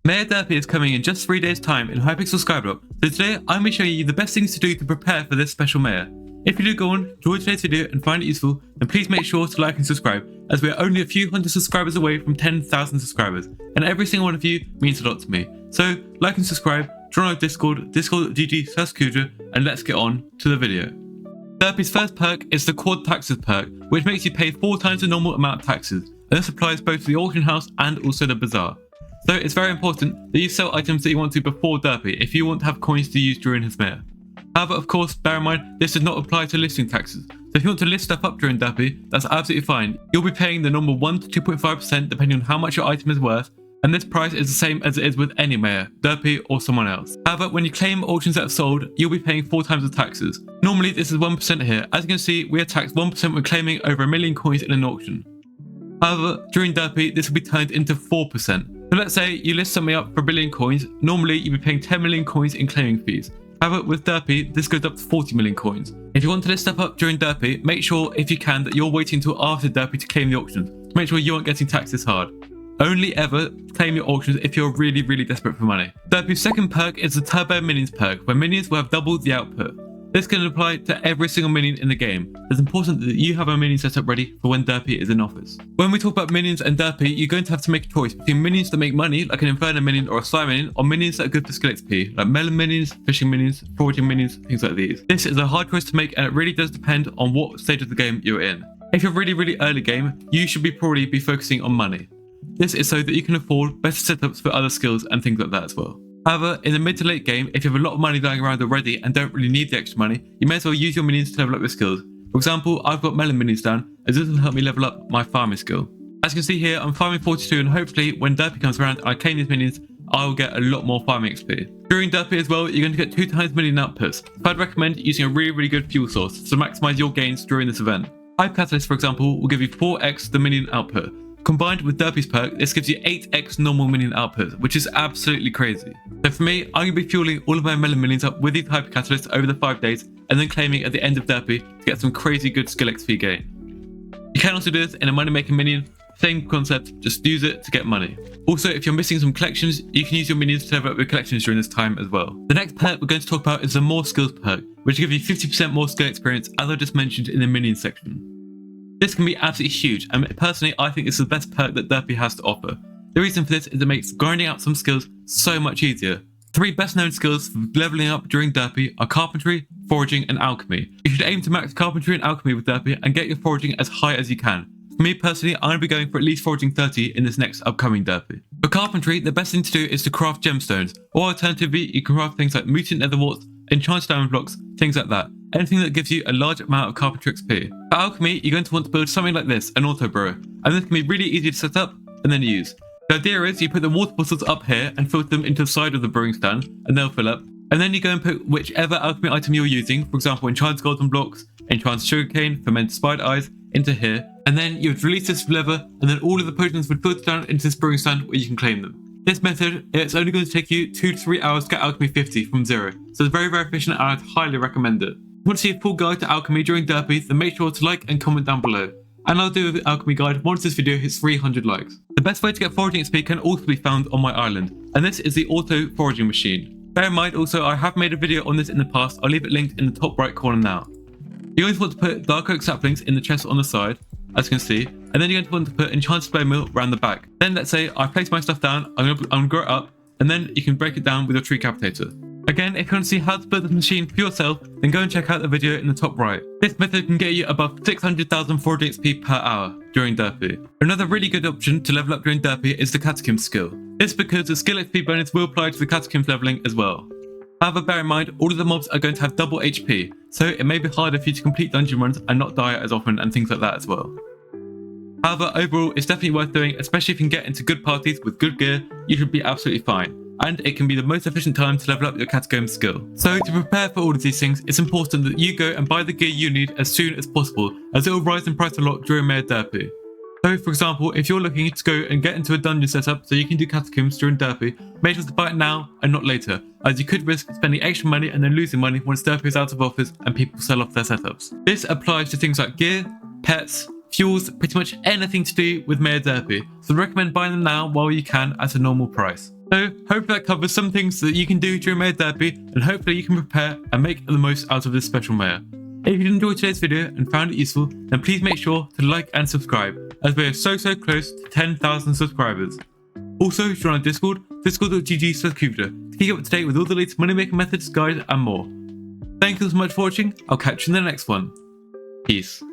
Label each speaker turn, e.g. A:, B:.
A: Mayor Derpy is coming in just 3 days time in Hypixel Skyblock, so today I'm going to show you the best things to do to prepare for this special mayor. If you do go on, enjoy today's video and find it useful, then please make sure to like and subscribe, as we are only a few hundred subscribers away from 10,000 subscribers, and every single one of you means a lot to me. So like and subscribe, join our discord.gg/Kuvdra, and let's get on to the video. Derpy's first perk is the quad taxes perk, which makes you pay 4 times the normal amount of taxes, and this applies both to the auction house and also the bazaar. So it's very important that you sell items that you want to before Derpy if you want to have coins to use during his mayor. However, of course, bear in mind, this does not apply to listing taxes. So if you want to list stuff up during Derpy, that's absolutely fine. You'll be paying the normal 1 to 2.5% depending on how much your item is worth, and this price is the same as it is with any mayor, Derpy or someone else. However, when you claim auctions that have sold, you'll be paying 4 times the taxes. Normally this is 1% here. As you can see, we are taxed 1% when claiming over 1 million coins in an auction. However, during Derpy, this will be turned into 4%. So let's say you list something up for 1 billion coins, normally you'll be paying 10 million coins in claiming fees. However, with Derpy, this goes up to 40 million coins. If you want to list stuff up during Derpy, make sure, if you can, that you're waiting until after Derpy to claim the auctions, to make sure you aren't getting taxed this hard. Only ever claim your auctions if you're really desperate for money. Derpy's second perk is the Turbo Minions perk, where minions will have doubled the output. This can apply to every single minion in the game. It's important that you have a minion setup ready for when Derpy is in office. When we talk about minions and Derpy, you're going to have to make a choice between minions that make money, like an Inferno minion or a Slime minion, or minions that are good for skill XP, like melon minions, fishing minions, foraging minions, things like these. This is a hard choice to make, and it really does depend on what stage of the game you're in. If you're really early game, you should probably be focusing on money. This is so that you can afford better setups for other skills and things like that as well. However, in the mid to late game, if you have a lot of money lying around already and don't really need the extra money, you may as well use your minions to level up your skills. For example, I've got melon minions down, as this will help me level up my farming skill. As you can see here, I'm farming 42, and hopefully when Derpy comes around and I claim these minions, I will get a lot more farming XP. During Derpy as well, you're going to get 2 times minion outputs. So I'd recommend using a really good fuel source to maximize your gains during this event. Hypixel, for example, will give you 4x the minion output. Combined with Derpy's perk, this gives you 8x normal minion output, which is absolutely crazy. So for me, I'm going to be fueling all of my melon minions up with these hyper catalysts over the 5 days, and then claiming at the end of Derpy to get some crazy good skill XP gain. You can also do this in a money making minion, same concept, just use it to get money. Also, if you're missing some collections, you can use your minions to level up your collections during this time as well. The next perk we're going to talk about is the more skills perk, which will give you 50% more skill experience, as I just mentioned in the minion section. This can be absolutely huge, and personally I think it's the best perk that Derpy has to offer. The reason for this is it makes grinding out some skills so much easier. 3 best known skills for leveling up during Derpy are carpentry, foraging and alchemy. You should aim to max carpentry and alchemy with Derpy and get your foraging as high as you can. For me personally, I'm going to be going for at least foraging 30 in this next upcoming Derpy. For carpentry, the best thing to do is to craft gemstones, or alternatively you can craft things like mutant nether warts, enchanted diamond blocks, things like that. Anything that gives you a large amount of carpentry XP. For alchemy, you're going to want to build something like this, an auto brewer, and this can be really easy to set up and then use. The idea is you put the water bottles up here and filter them into the side of the brewing stand, and they'll fill up. And then you go and put whichever alchemy item you're using, for example enchanted golden blocks, enchanted sugarcane, fermented spider eyes, into here, and then you would release this lever, and then all of the potions would filter down into this brewing stand where you can claim them. This method, it's only going to take you 2 to 3 hours to get alchemy 50 from 0, so it's very efficient and I'd highly recommend it. If you want to see a full guide to alchemy during Derpy, then make sure to like and comment down below. And I'll do an alchemy guide once this video hits 300 likes. The best way to get foraging XP can also be found on my island, and this is the auto foraging machine. Bear in mind also, I have made a video on this in the past, I'll leave it linked in the top right corner now. You're going to want to put dark oak saplings in the chest on the side, as you can see, and then you're going to want to put enchanted bone meal around the back. Then let's say I place my stuff down, I'm going to grow it up, and then you can break it down with your tree capitator. Again, if you want to see how to build this machine for yourself, then go and check out the video in the top right. This method can get you above 600,000 foraging XP per hour during Derpy. Another really good option to level up during Derpy is the catacombs skill. This is because the skill XP bonus will apply to the catacombs leveling as well. However, bear in mind, all of the mobs are going to have double HP, so it may be harder for you to complete dungeon runs and not die as often and things like that as well. However, overall, it's definitely worth doing, especially if you can get into good parties with good gear, you should be absolutely fine. And it can be the most efficient time to level up your catacombs skill. So to prepare for all of these things, it's important that you go and buy the gear you need as soon as possible, as it will rise in price a lot during Mayor Derpy. So for example, if you're looking to go and get into a dungeon setup so you can do catacombs during Derpy, make sure to buy it now and not later, as you could risk spending extra money and then losing money once Derpy is out of office and people sell off their setups. This applies to things like gear, pets, fuels, pretty much anything to do with Mayor Derpy, so I recommend buying them now while you can at a normal price. So hopefully that covers some things that you can do during Mayor Derpy, and hopefully you can prepare and make the most out of this special mayor. If you enjoyed today's video and found it useful, then please make sure to like and subscribe, as we are so close to 10,000 subscribers. Also, join our Discord, discord.gg/Kuvdra, to keep up to date with all the latest money making methods, guides and more. Thank you so much for watching. I'll catch you in the next one. Peace.